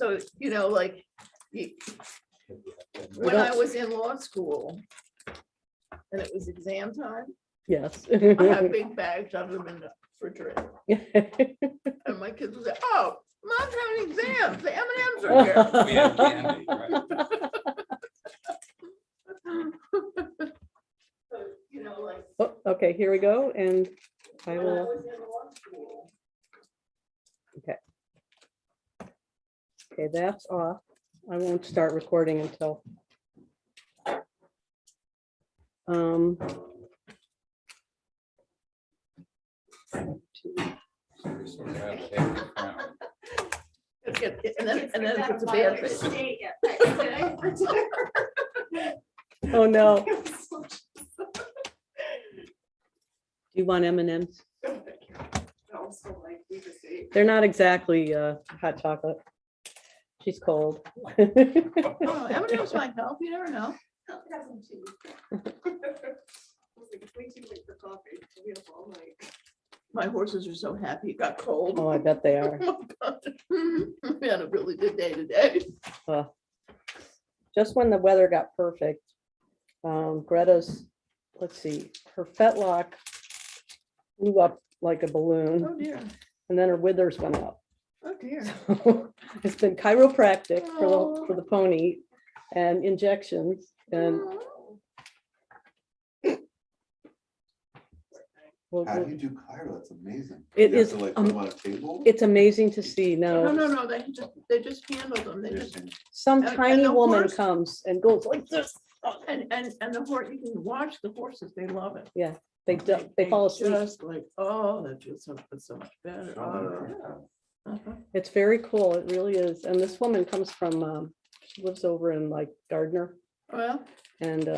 So, like, when I was in law school and it was exam time, Yes. I had big bags of them in the refrigerator. And my kids would say, oh, Mom's having exams, the M&Ms are here. We have candy, right? So, like, Oh, okay, here we go, and I when I will, was in law school, okay, that's off. I won't start recording until. So we have to take the crown. and then it gets a bad face. Oh, no. Do you want M&Ms? They're not exactly hot chocolate. She's cold. Oh, M&Ms might help, you never know. My horses are so happy it got cold. Oh, I bet they are. Oh my God. We had a really good day today. Just when the weather got perfect, Greta's, let's see, her fetlock flew up like a balloon, Oh dear, and then her withers went up. oh dear. It's been chiropractic for the pony and injections, and How do you do Cairo? It's amazing. It You have is, to, like, put them on a table. it's amazing to see. No, Now, no, they just handle them. They just, some and tiny the woman horse- comes and goes like this. and the horse, you can watch the horses, they love it. They fall asleep. Just like, oh, that feels so much better. Uh-huh. It's very cool. It really is. And this woman comes from, she lives over in like Gardner, Well, and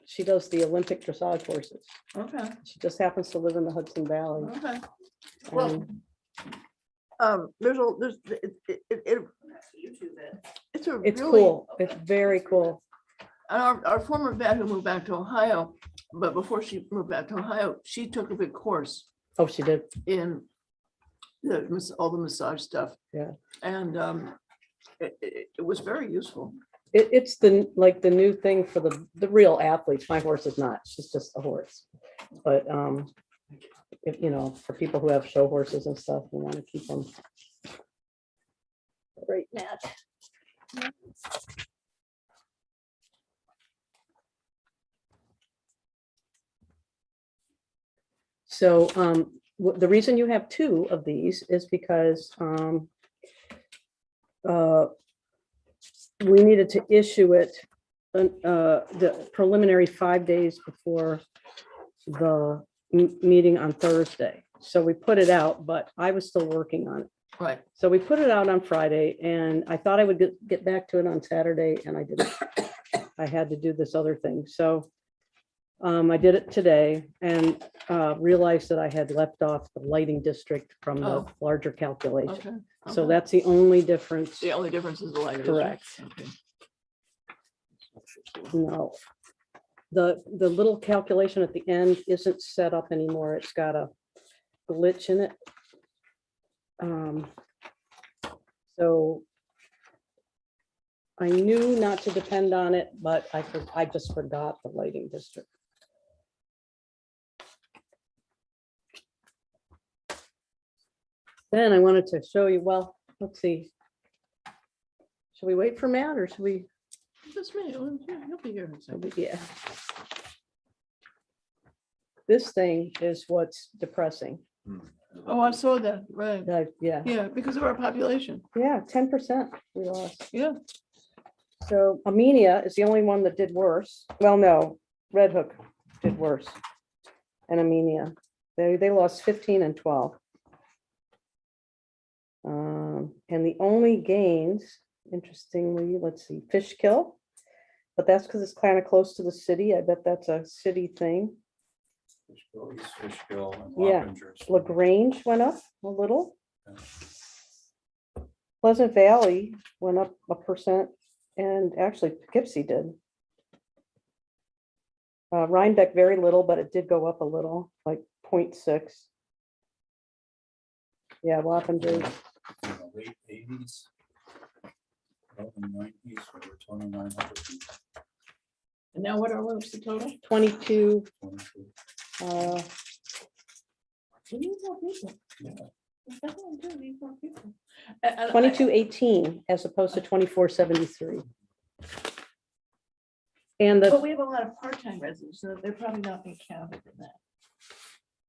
she does the Olympic dressage horses. okay, She just happens to live in the Hudson Valley. okay. Well, and there's, it's a it's really, cool. It's very cool. and our former vet who moved back to Ohio, but before she moved back to Ohio, she took a big course Oh, she did. in all the massage stuff. Yeah. And it was very useful. It's the, like the new thing for the real athletes. My horse is not. She's just a horse. But if, for people who have show horses and stuff, we want to keep them. Right, Matt. So the reason you have two of these is because we needed to issue it the preliminary 5 days before the meeting on Thursday. So we put it out, but I was still working on it. Right. So we put it out on Friday, and I thought I would get back to it on Saturday, and I didn't. I had to do this other thing. So I did it today and realized that I had left off the lighting district from the Oh. larger calculation. Okay. So okay. that's the only difference. The only difference is the light. Correct. Okay. No. The little calculation at the end isn't set up anymore. It's got a glitch in it. So I knew not to depend on it, but I just forgot the lighting district. Then I wanted to show you, well, let's see. Should we wait for Matt or should we? Just me. He'll be here in a second. Yeah. This thing is what's depressing. Oh, I saw that. Right. Yeah, Yeah, because of our population. yeah, 10% we lost. Yeah. So Amenia is the only one that did worse. Well, no, Red Hook did worse. And Amenia, they lost 15 and 12. And the only gains, interestingly, let's see, Fishkill, but that's because it's kind of close to the city. I bet that's a city thing. Fishkill and Yeah. Wappingers. LaGrange went up a little. Pleasant Valley went up 1%, and actually Poughkeepsie did. Rhinebeck very little, but it did go up a little, like 0.6. Yeah, Wappinger. In the late 80s. And now what's the total? 22, 22. We need more people. Yeah. We definitely do need more people. And I- 2218 as opposed to 2473. And But the, we have a lot of part-time residents, so they're probably not being counted in that.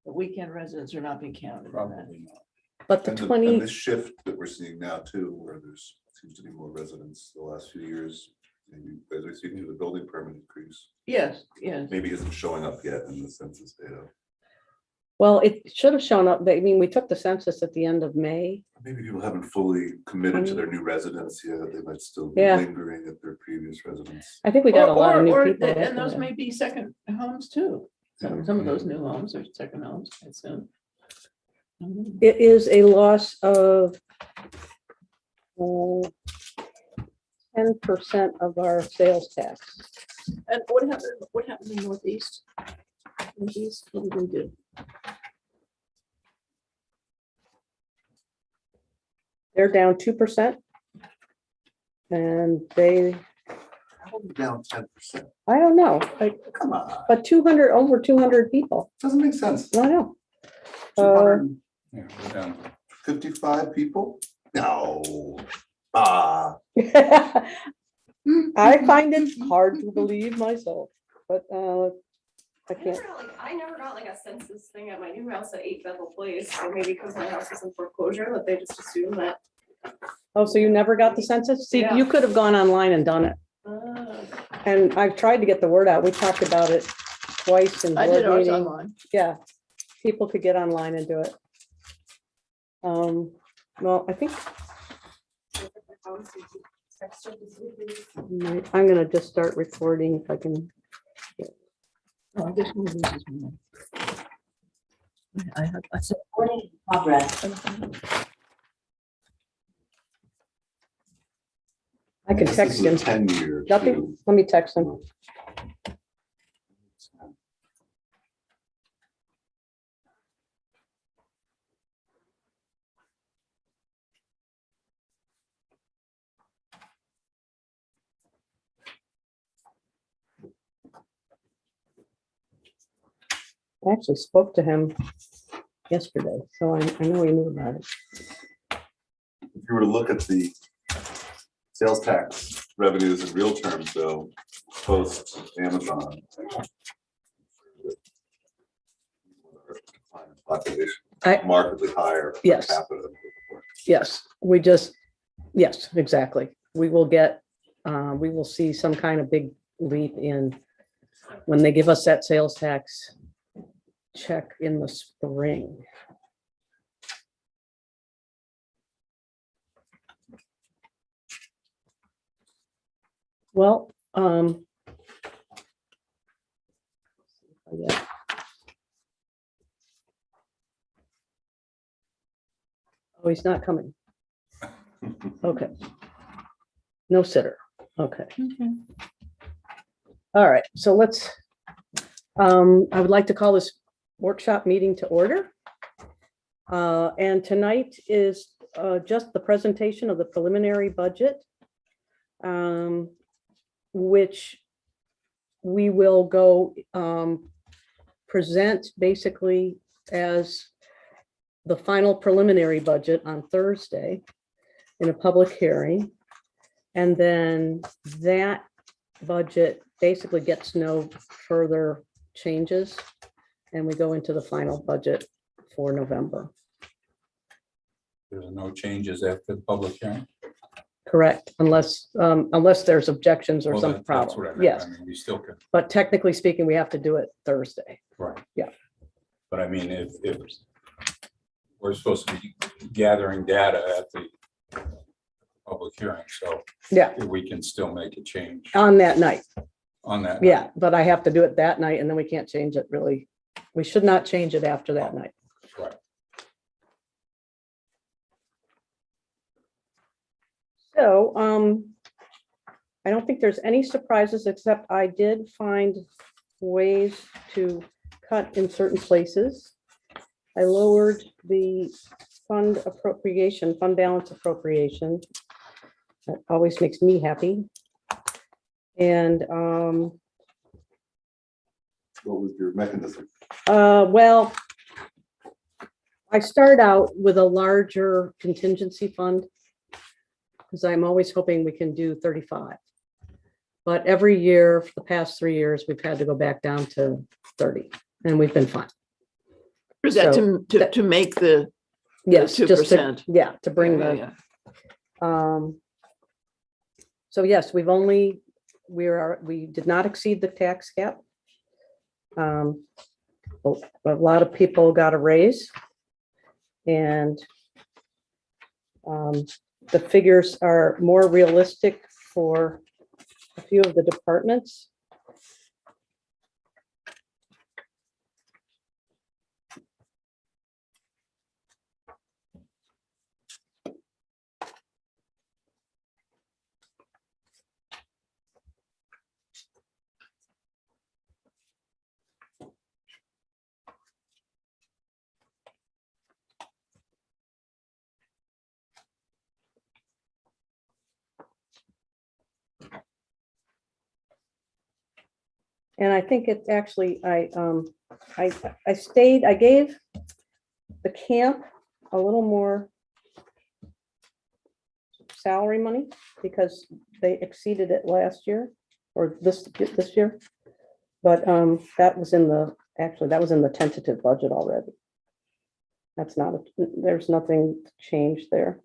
The weekend residents are not being counted in that. Probably not. but the And 20, this shift that we're seeing now too, where there's seems to be more residents the last few years. Maybe as we see the building permit increase, Yes, yes. maybe isn't showing up yet in the census data. well, it should have shown up. I mean, we took the census at the end of May. Maybe people haven't fully committed to their new residence yet. They might still be Yeah. lingering at their previous residence. I think we got a lot of new people. And those may be second homes too. Some of those new homes are second homes, I assume. It is a loss of 10% of our sales tax. And what happened in Northeast? Northeast, what did we do? They're down 2%. And they, How are we down 10%? I don't know, Come on, but 200, over 200 people. doesn't make sense. I know. 255 people? No. Ah, I find it hard to believe myself, but I can't. I never got like a census thing at my new house at 8 Bethel Place, so maybe because my house is in foreclosure, that they just assume that. Oh, so you never got the census? See, Yeah. you could have gone online and done it. And I've tried to get the word out. We talked about it twice in I did board ours meeting. online. Yeah, people could get online and do it. Well, I think I'm gonna just start recording if I can. Oh, I guess one of these is mine. I said, I can this text is a him. 10-year. Nothing, too. let me text him. I actually spoke to him yesterday, so I know he knew about it. If you were to look at the sales tax revenues in real terms, though, post Amazon. Population I- markedly higher. per Yes. capita than before. Yes, yes, exactly. We will see some kind of big leap in when they give us that sales tax check in the spring. Well, yeah. Oh, he's not coming. Okay. No sitter. Okay. okay. All right, so let's, I would like to call this workshop meeting to order. And tonight is just the presentation of the preliminary budget, which we will go present basically as the final preliminary budget on Thursday in a public hearing. And then that budget basically gets no further changes. And we go into the final budget for November. There's no changes after the public hearing. Correct, unless there's objections or Well, some that's what problem. I meant. Yes, I mean, we still can, but technically speaking, we have to do it Thursday. right. Yeah. But I mean, if we're supposed to be gathering data at the public hearing, so Yeah, we can still make a change on that night. on that. Yeah, but I have to do it that night and then we can't change it really. We should not change it after that night. Right. So, I don't think there's any surprises, except I did find ways to cut in certain places. I lowered the fund balance appropriation That always makes me happy. And, What was your mechanism? well, I start out with a larger contingency fund because I'm always hoping we can do 35. But every year for the past 3 years, we've had to go back down to 30, and we've been fine. Is that So to make the Yes, just to, 2%. yeah, to bring Yeah, the, yeah. so yes, we did not exceed the tax cap. A lot of people got a raise. And the figures are more realistic for a few of the departments. And I think it's actually, I gave the camp a little more salary money because they exceeded it last year or this year. But that was in the tentative budget already. That's not, there's nothing changed there.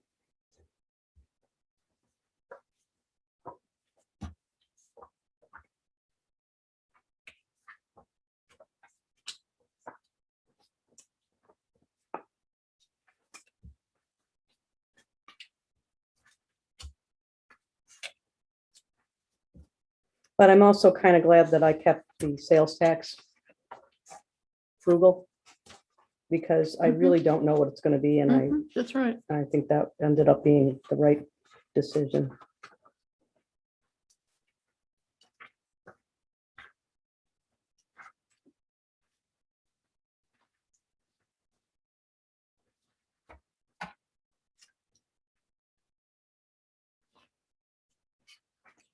But I'm also kind of glad that I kept the sales tax frugal because I really don't know what it's going to be. And Mhm, that's right. I think that ended up being the right decision.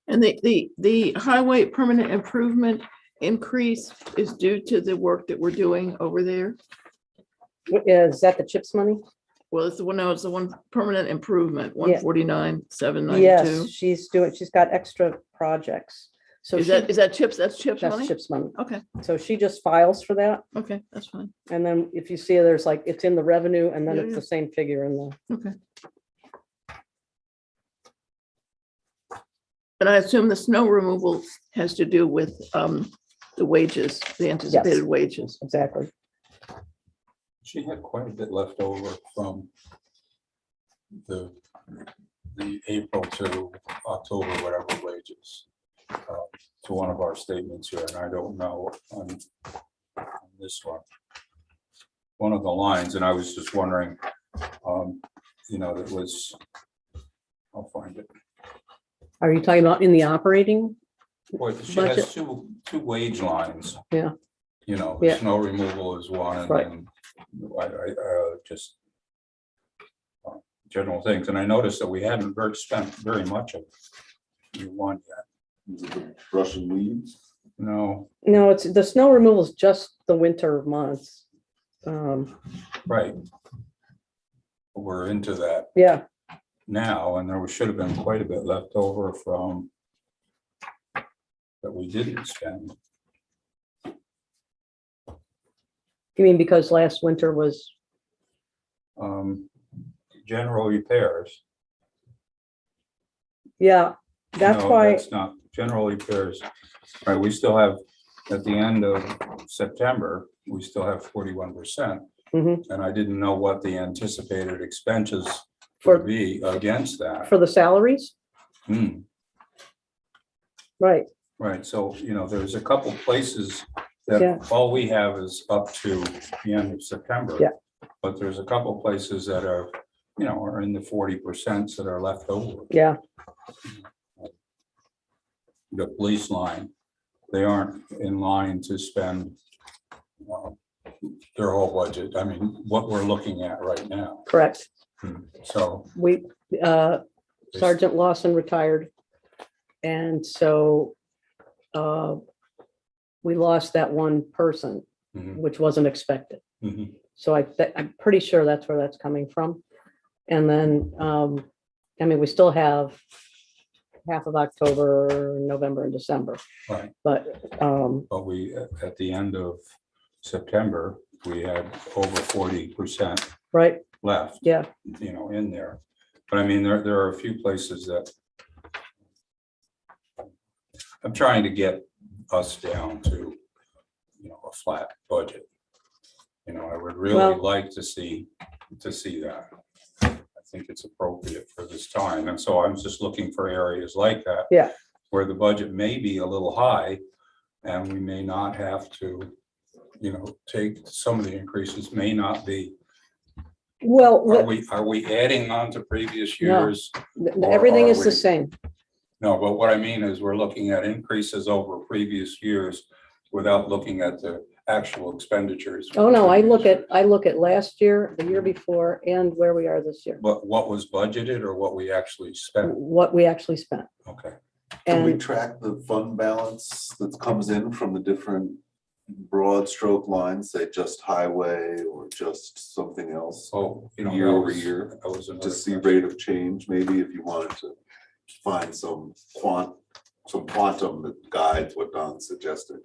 And the highway permanent improvement increase is due to the work that we're doing over there. Is that the CHIPS money? Well, it's the one permanent improvement, Yeah. 149,792. Yes, she's got extra projects. So Is she- that CHIPS? That's CHIPS that's money? CHIPS money. Okay, So she just files for that. okay, that's fine. And then if you see there's like, it's in the revenue and then Yeah, it's yeah. the same figure in the, Okay. And I assume the snow removal has to do with the wages, the anticipated wages. exactly. She had quite a bit left over from the April to October, whatever wages, to one of our statements here, and I don't know on this one of the lines, and I was just wondering, that was, I'll find it. Are you talking about in the operating? Well, she Budget. has two wage lines. Yeah. The Yeah. snow removal is one, and Right. then just general things. And I noticed that we hadn't spent very much of one yet. Is it the brush and weeds? No, No, it's the snow removal is just the winter months. right. We're into that Yeah, now, and there should have been quite a bit left over from that we didn't spend. you mean because last winter was, General repairs. yeah, that's No, why, That's not general repairs. Right, we still have, at the end of September, we still have 41%. Mhm. And I didn't know what the anticipated expenses For- would be against that. for the salaries, Hmm, right, right, so, there's a couple places Yeah. that all we have is up to the end of September. Yeah. But there's a couple places that are, are in the 40% that are left over. yeah, The police line, they aren't in line to spend their whole budget. I mean, what we're looking at right now. correct. So, We, uh, Sergeant Lawson retired. And so we lost that one person, Mhm, which wasn't expected. mhm. So I'm pretty sure that's where that's coming from. And then, I mean, we still have half of October, November and December, Right, but, but we, at the end of September, we had over 40% right, left. yeah, You know, in there. But I mean, there are a few places that I'm trying to get us down to, you know, a flat budget. You know, I would really Well- like to see that. I think it's appropriate for this time. And so I'm just looking for areas like that. Yeah. Where the budget may be a little high and we may not have to, you know, take some of the increases may not be. well, Are we adding on to previous No. years? or everything are is the we- same. No, but what I mean is we're looking at increases over previous years without looking at the actual expenditures. Oh, no, I look previous at, last year, the year before, and where we are this year, But what was budgeted or what we actually spent? what we actually spent. Okay, Can we And track the fund balance that comes in from the different broad stroke lines, say just highway or just something else? so, you know. Year that over was- year, that was To another see question. rate of change, maybe if you wanted to find some quantum that guides what Don suggested.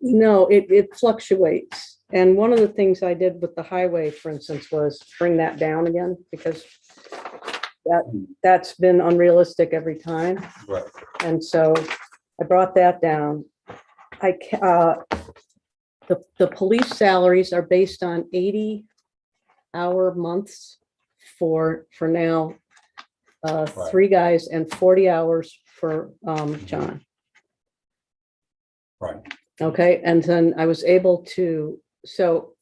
no, it fluctuates. And one of the things I did with the highway, for instance, was bring that down again, because that's been unrealistic every time. Right, And so I brought that down. The police salaries are based on 80-hour months for now. Right. 3 guys and 40 hours for John. right. Okay, and then I was able to, so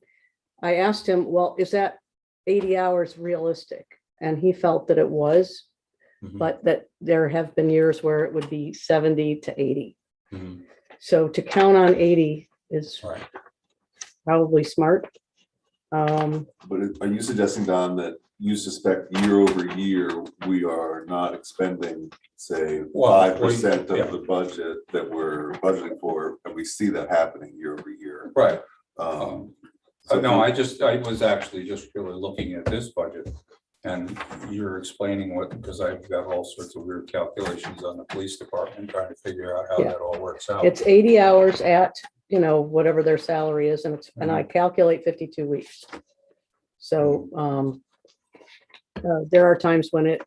I asked him, well, is that 80 hours realistic? And he felt that it was, Mhm, but that there have been years where it would be 70 to 80. mhm, So to count on 80 is Right. probably smart. But are you suggesting, Don, that you suspect year over year, we are not expending, say, Well, 5% yeah. of the budget that we're budgeting for, and we see that happening year over year? Right. Um, No, I was actually just really looking at this budget. And you're explaining what, because I've got all sorts of weird calculations on the police department, trying to figure out how Yeah. that all works out. It's 80 hours at, whatever their salary is, and and I calculate 52 weeks. So there are times when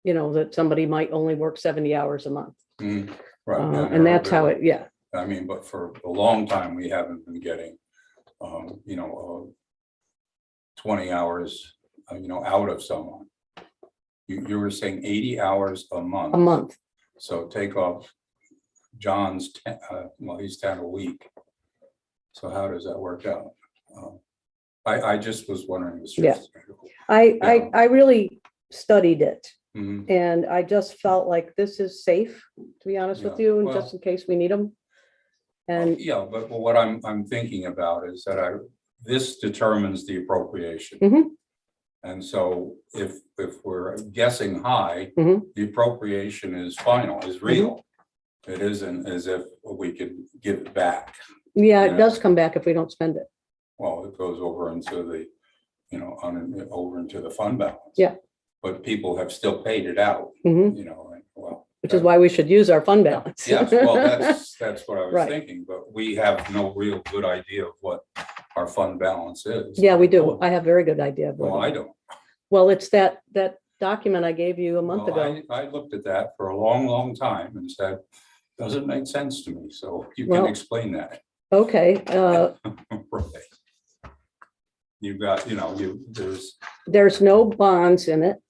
that somebody might only work 70 hours a month. Mhm, Right. And that's how it, yeah, I mean, but for a long time, we haven't been getting, 20 hours, out of someone. You were saying 80 hours a month. a month. So take off John's, well, he's 10 a week. So how does that work out? I just was wondering. Yeah. I really studied it, Mhm, and I just felt like this is safe, to be honest with Yeah, you, and well- just in case we need them. And Yeah, but what I'm thinking about is that this determines the appropriation. Mhm. And so if we're guessing high, Mhm. the appropriation is final, is real. It isn't as if we could give it back. yeah, it Yeah. does come back if we don't spend it. Well, it goes over into the, over into the fund balance. Yeah. But people have still paid it out, Mhm. and well. Which is why we should use our fund balance. Yes, well, that's what I was Right. thinking, but we have no real good idea of what our fund balance is. Yeah, we do. I have very good idea. of what Well, it I is. don't. Well, it's that document I gave you a month Well, ago. I looked at that for a long, long time and said, doesn't make sense to me, so you can Well- explain that. Okay, Right. You've got, there's, there's no bonds in it.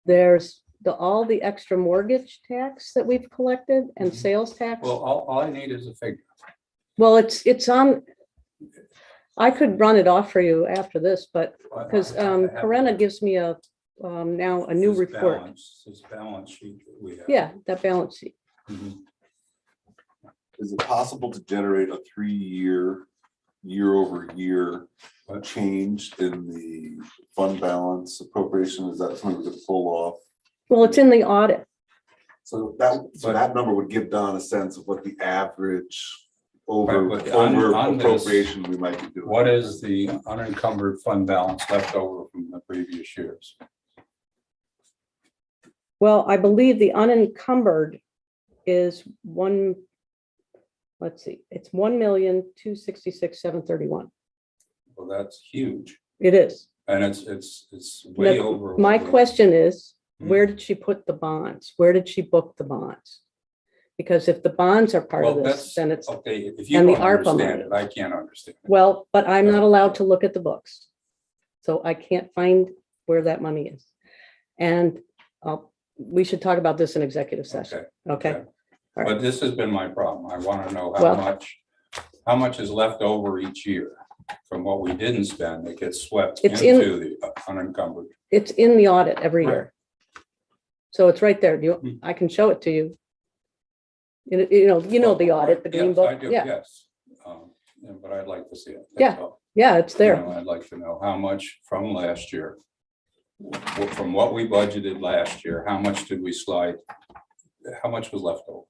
There's all the extra mortgage tax that we've collected and Mhm. sales tax. well, all I need is a figure. Well, it's on, I could run it off for you after this, but because I have Corinna gives me now a new this report. This balance sheet that we have. Yeah, that balance sheet. Mhm. Is it possible to generate a 3-year year over year change in the fund balance appropriation? Is that something we could pull off? Well, it's in the audit. So that number would give Don a sense of what the average over Right, but on this, appropriation we might be doing. what is the unencumbered fund balance left over from the previous years? Well, I believe the unencumbered is one, let's see, it's 1,266,731. Well, that's huge, It is. and it's way Now, over. my what we- question is, Hmm. where did she put the bonds? Where did she book the bonds? Because if the bonds are part of Well, this, that's, then it's, okay, if you and the don't ARPA understand money. it, I can't understand. it. well, but I'm not allowed to look at the books. So I can't find where that money is. And we should talk about this in executive session, okay? All right. But this has been my problem. I want to know Well- how much is left over each year from what we didn't spend that gets swept It's in- into the unencumbered. It's in the audit every year. So it's right there. Hmm. I can show it to you. You know the audit, the green Yes, book. I do, Yeah, yes. Yeah, but I'd like to see it. Yeah. that's all. yeah, it's You there. know, I'd like to know how much from last year, from what we budgeted last year, how much did we slide? How much was left over?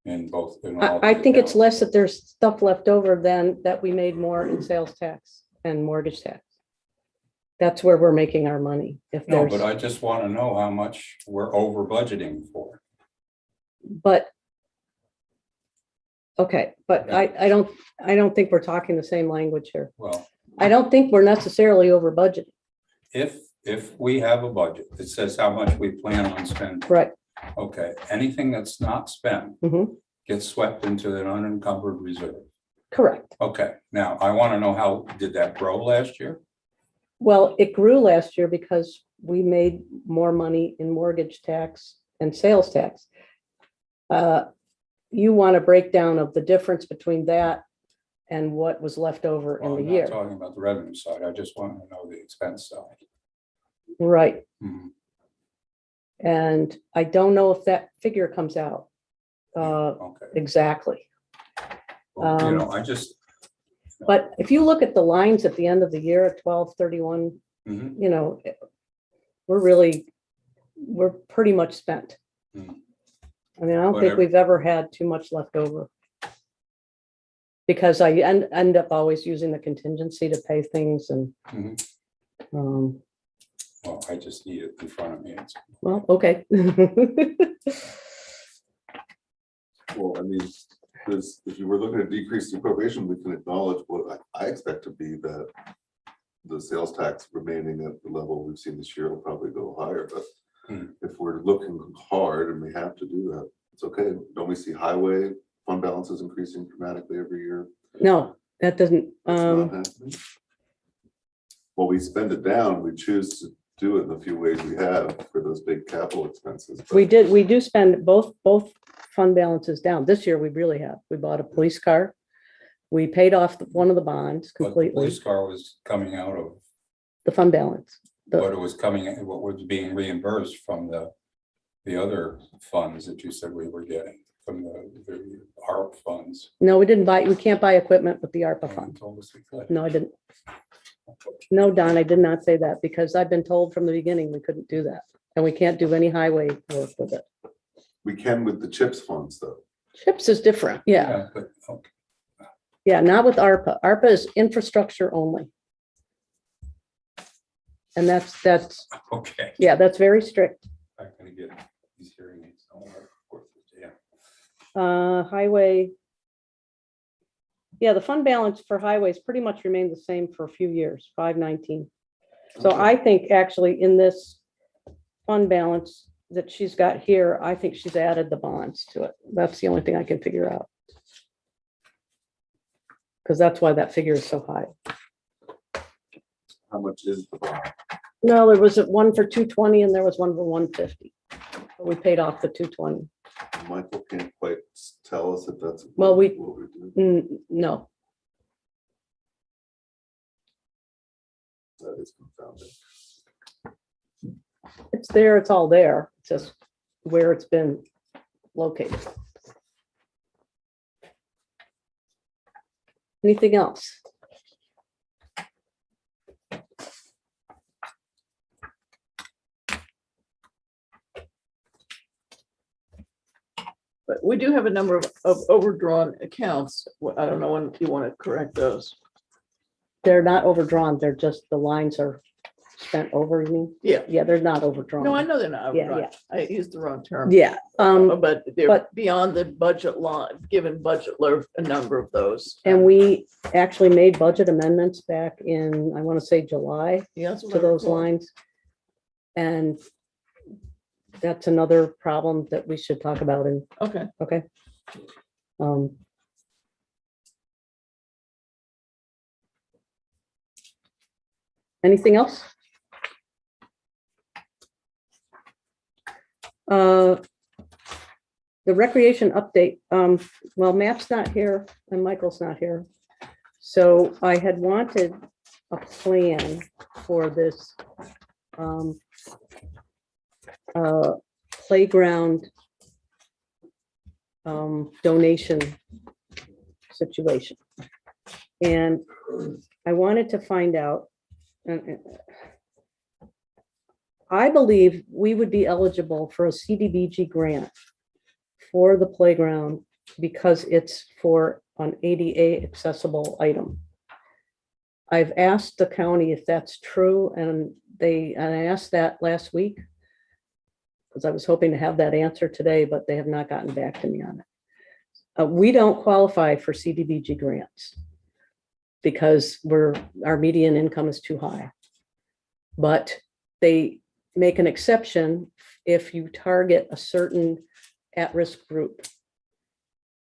In both. in all I the think it's accounts? less that there's stuff left over than that we made more in sales tax and mortgage tax. That's where we're making our money. If No, there's, but I just want to know how much we're over budgeting for. but. Okay, but I don't think we're talking the same language here. Well, I don't think we're necessarily over budget. if we have a budget that says how much we plan on spending, Right. okay, anything that's not spent Mhm. gets swept into an unencumbered reserve. Correct. Okay, now I want to know how, did that grow last year? Well, it grew last year because we made more money in mortgage tax and sales tax. You want a breakdown of the difference between that and what was left over Well, in I'm the not year. talking about the revenue side. I just want to know the expense side. Right. Mhm. And I don't know if that figure comes out Okay, exactly. well, you know, I just. But if you look at the lines at the end of the year at 12/31, Mhm. you know, we're pretty much spent. Hmm. I mean, I don't think Whatever. we've ever had too much left over. Because I end up always using the contingency to pay things and, Mhm. um, Well, I just need it in front of me. It's- well, okay. Well, I mean, because if you were looking at decreased appropriation, we can acknowledge what I expect to be that the sales tax remaining at the level we've seen this year will probably go higher, but Hmm. if we're looking hard and we have to do that, it's okay. Don't we see highway fund balances increasing dramatically every year? No, that doesn't, That's not happening. Well, we spend it down, we choose to do it in the few ways we have for those big capital expenses. but- we do spend both fund balances down. This year we really have. We bought a police car. We paid off one of the bonds But the completely, police car was coming out of, the fund balance. what it was coming, what was being reimbursed from the other funds that you said we were getting, from the ARP funds. No, we can't buy equipment with the ARPA You fund. told us we could. No, I didn't. No, Don, I did not say that because I've been told from the beginning we couldn't do that. And we can't do any highway work with it. We can with the CHIPS funds, though. CHIPS is different. Yeah, But, okay, yeah, not with ARPA. ARPA is infrastructure only. And that's, okay. yeah, that's very strict. I'm gonna get these hearing aids. Don't worry, of course, yeah. Highway. Yeah, the fund balance for highways pretty much remained the same for a few years, 519. So Okay. I think actually in this fund balance that she's got here, I think she's added the bonds to it. That's the only thing I can figure out. Because that's why that figure is so high. How much is the bond? No, there was one for 220 and there was one for 150. But we paid off the 220. Michael can't quite tell us if that's. Well, we- what we do. No, That is confounding. it's there, it's all there. It's just where it's been located. Anything else? But we do have a number of overdrawn accounts. Well, I don't know when you want to correct those. They're not overdrawn, they're just, the lines are spent over, you mean? Yeah. Yeah, they're not overdrawn. No, I know they're not Yeah, overdrawn. I used the wrong term. Yeah, But they're but- beyond the budget line, given budget load, a number of those. and we actually made budget amendments back in, I want to say July, Yeah, that's what to I those recall. lines. And that's another problem that we should talk about in, Okay, okay? Um, Anything else? The recreation update, well, Matt's not here and Michael's not here. So I had wanted a plan for this playground donation situation. And I wanted to find out, I believe we would be eligible for a CDBG grant for the playground because it's for an ADA accessible item. I've asked the county if that's true, and I asked that last week because I was hoping to have that answer today, but they have not gotten back to me on it. We don't qualify for CDBG grants because our median income is too high. But they make an exception if you target a certain at-risk group.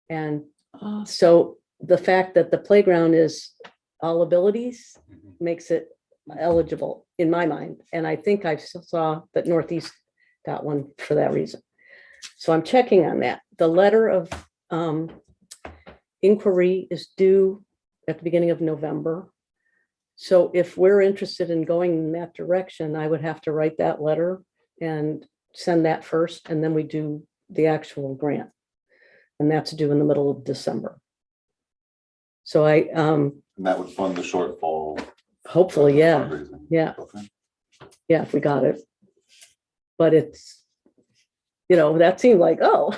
And so the fact that the playground is all abilities makes it eligible in my mind. And I think I saw that Northeast got one for that reason. So I'm checking on that. The letter of inquiry is due at the beginning of November. So if we're interested in going in that direction, I would have to write that letter and send that first, and then we do the actual grant. And that's due in the middle of December. So And that would fund the shortfall. hopefully, yeah, fundraising. yeah, Okay. yeah, if we got it. But it's, that seemed like, oh,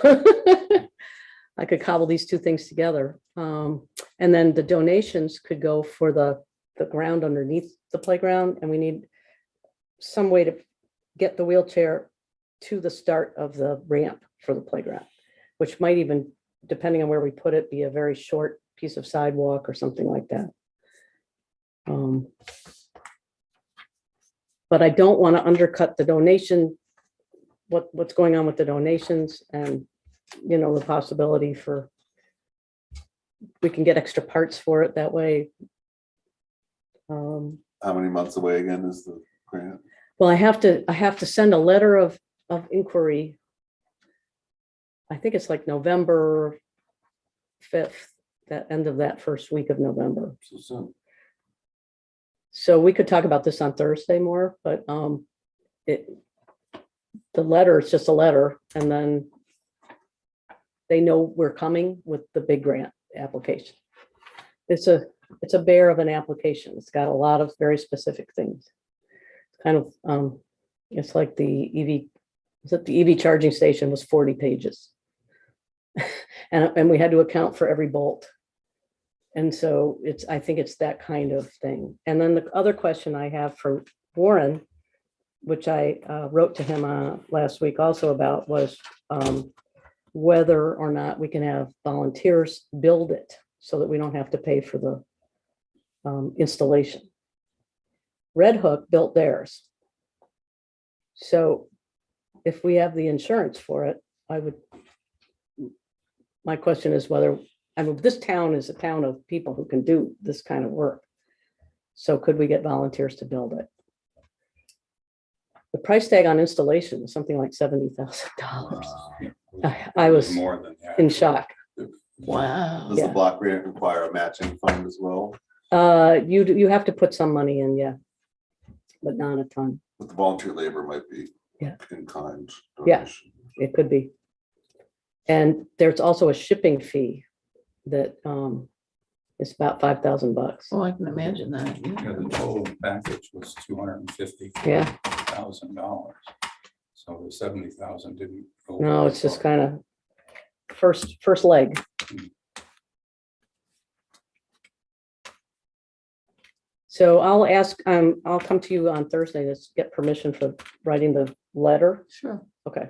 I could cobble these two things together. And then the donations could go for the ground underneath the playground, and we need some way to get the wheelchair to the start of the ramp for the playground, which might even, depending on where we put it, be a very short piece of sidewalk or something like that. But I don't want to undercut the donation, what's going on with the donations, and, the possibility for, we can get extra parts for it that way. How many months away again is the grant? Well, I have to send a letter of inquiry. I think it's like November 5th, that end of that first week of November. So soon. So we could talk about this on Thursday more, but the letter is just a letter, and then they know we're coming with the big grant application. It's a bear of an application. It's got a lot of very specific things. It's kind of, it's like the EV charging station was 40 pages. And we had to account for every bolt. And so I think it's that kind of thing. And then the other question I have for Warren, which I wrote to him last week also about, was whether or not we can have volunteers build it so that we don't have to pay for the installation. Red Hook built theirs. So if we have the insurance for it, my question is whether, this town is a town of people who can do this kind of work. So could we get volunteers to build it? The price tag on installation is something like $70,000. I was More than that. in shock. wow. Does the Yeah. block grant require a matching fund as well? You have to put some money in, yeah, but not a ton. But the volunteer labor might be Yeah. in kind. Yeah. donation. It could be. And there's also a shipping fee that It's about $5,000. Oh, I can imagine that. Yeah. Yeah, the total package was $250,000. Yeah. So the 70,000 didn't. go No, very it's just far. kind of first leg. So I'll ask, I'll come to you on Thursday to get permission for writing the letter. Sure. Okay.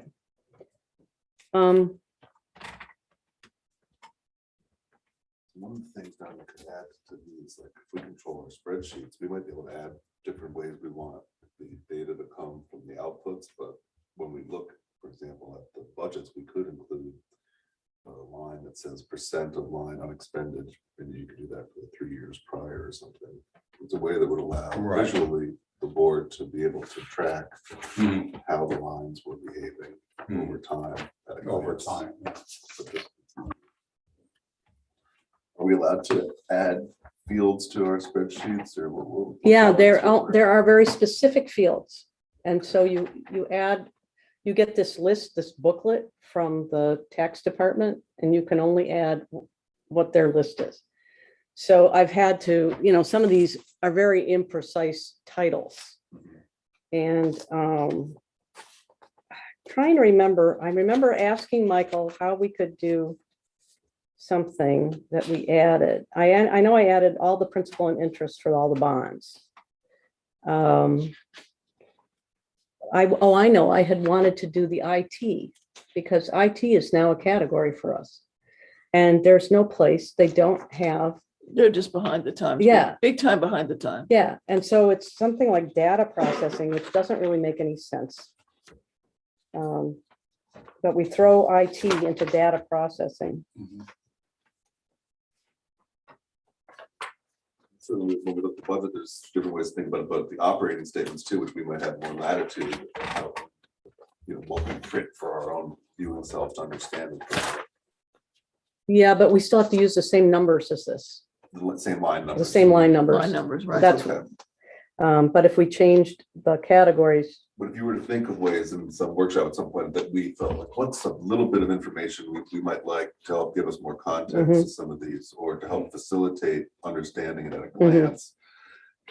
One of the things Don could add to these, like if we control our spreadsheets, we might be able to add different ways we want the data to come from the outputs, but when we look, for example, at the budgets, we could include a line that says % of line unexpended, and you could do that for 3 years prior or something. It's a way that would allow Right. visually the board to be able to track Mhm. how the lines were behaving Mhm. over time. at a Over glance. time. Yeah. Are we allowed to add fields to our spreadsheets or? what Yeah, comments there are very specific fields. And so you add, you get this list, this booklet from the tax department, and you can only add what their list is. So I've had to, some of these are very imprecise titles. And trying to remember, I remember asking Michael how we could do something that we added. I know I added all the principal and interest for all the bonds. I know, I had wanted to do the IT because IT is now a category for us. And there's no place, they don't have, They're just behind the times. Yeah. Big time behind the time. yeah, and so it's something like data processing, which doesn't really make any sense. But we throw IT into data processing. Mhm. So when we look at the budget, there's different ways to think about the operating statements too, which we might have more latitude. How, what we print for our own viewing self to understand it. Yeah, but we still have to use the same numbers as this, The same line number. the same line Line numbers. numbers, right? That's- Okay. But if we changed the categories, But if you were to think of ways in some workshop at some point that we felt like, what's a little bit of information we might like to help give us more context to some of these, or to help facilitate understanding it at a glance,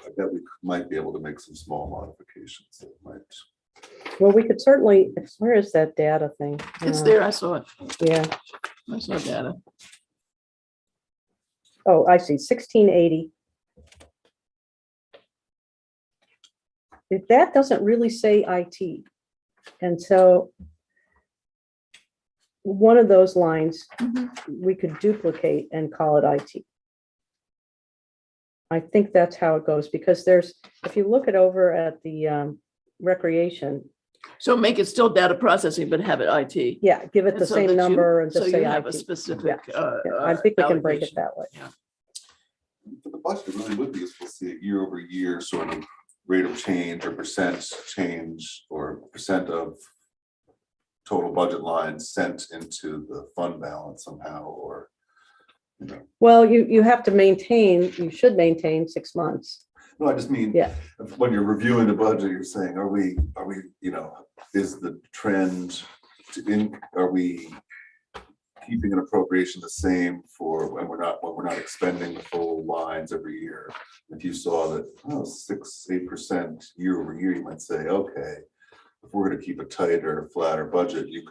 I bet we might be able to make some small modifications that might. well, we could certainly, where is that data thing? It's there. I saw it. Yeah, I saw data. oh, I see, 1680. That doesn't really say IT. And so one of those lines we could duplicate and call it IT. I think that's how it goes, because if you look it over at the recreation, So make it still data processing, but have it IT. yeah, give it And the so same that you- number and So just you say have a IT. specific. Yeah, I think we can break it allocation. that way. For the budget, it really would be useful to see a year over year sort of rate of change or percent change or percent of total budget lines sent into the fund balance somehow, or, Well, you have to maintain, you should maintain 6 months. no, I just mean, Yeah. when you're reviewing the budget, you're saying, are we, is the trend are we keeping an appropriation the same for when we're not expending the full lines every year? If you saw that, 6-8% year over year, you might say, okay, if we're gonna keep a tighter, flatter budget, you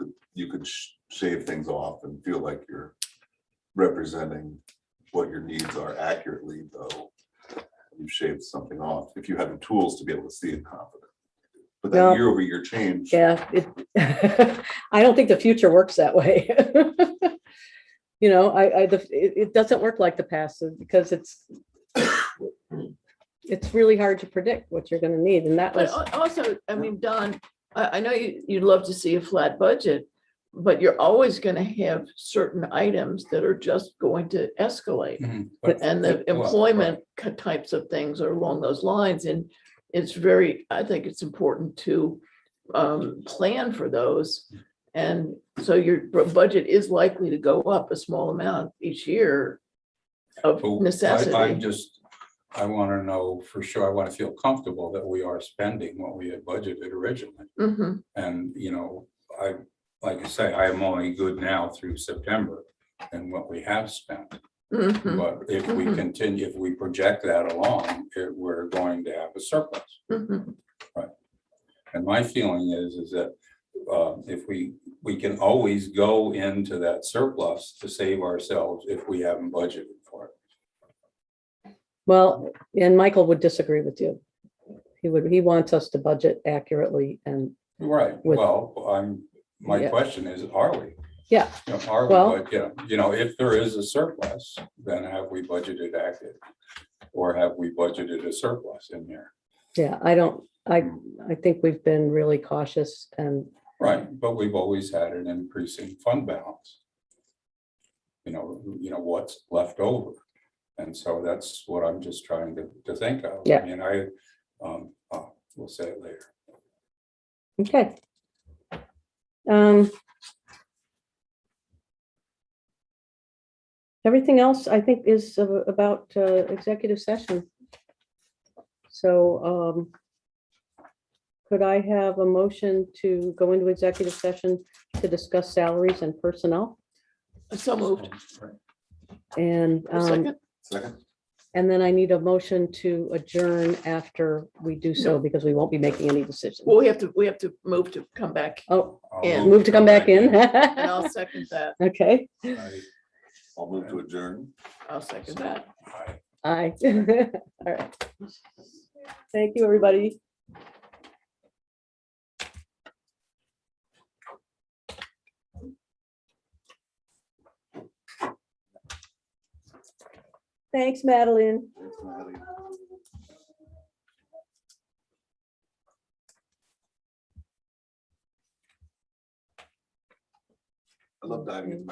could shave things off and feel like you're representing what your needs are accurately, though you've shaved something off, if you have the tools to be able to see it confidently. But No. that year over year change. Yeah, I don't think the future works that way. It doesn't work like the past because it's really hard to predict what you're gonna need, and that But was, also, I mean, Don, I know you'd love to see a flat budget, but you're always gonna have certain items that are just going to escalate. Mhm. And the Well, employment types of things are along those lines, and I think it's important to plan for those. And so your budget is likely to go up a small amount each year of But necessity. I want to know for sure, I want to feel comfortable that we are spending what we had budgeted originally. Mhm. And, like you say, I am only good now through September and what we have spent. Mhm, But if we Mhm. continue, if we project that along, we're going to have a surplus. mhm. And my feeling is that if we can always go into that surplus to save ourselves if we haven't budgeted for it. Well, and Michael would disagree with you. He wants us to budget accurately and, Right, With- well, my Yeah. question is, are we? yeah, You know, are we, Well- but, if there is a surplus, then have we budgeted active? Or have we budgeted a surplus in there? yeah, I think we've been really cautious and, Right, but we've always had an increasing fund balance. What's left over. And so that's what I'm just trying to think of. Yeah. I mean, we'll say it later. okay. Everything else, I think, is about executive session. So could I have a motion to go into executive session to discuss salaries and personnel? So moved. Right. And, A second? Second, and then I need a motion to adjourn after we do so, because we won't be making any decisions. Well, we have to move to come back, Oh, I'll And move to come back in. and I'll second that. Okay, I- I'll move to adjourn. I'll second that. I- aye. All right. Thank you, everybody. Thanks, Madeline. Thanks, Maddie. I love diving into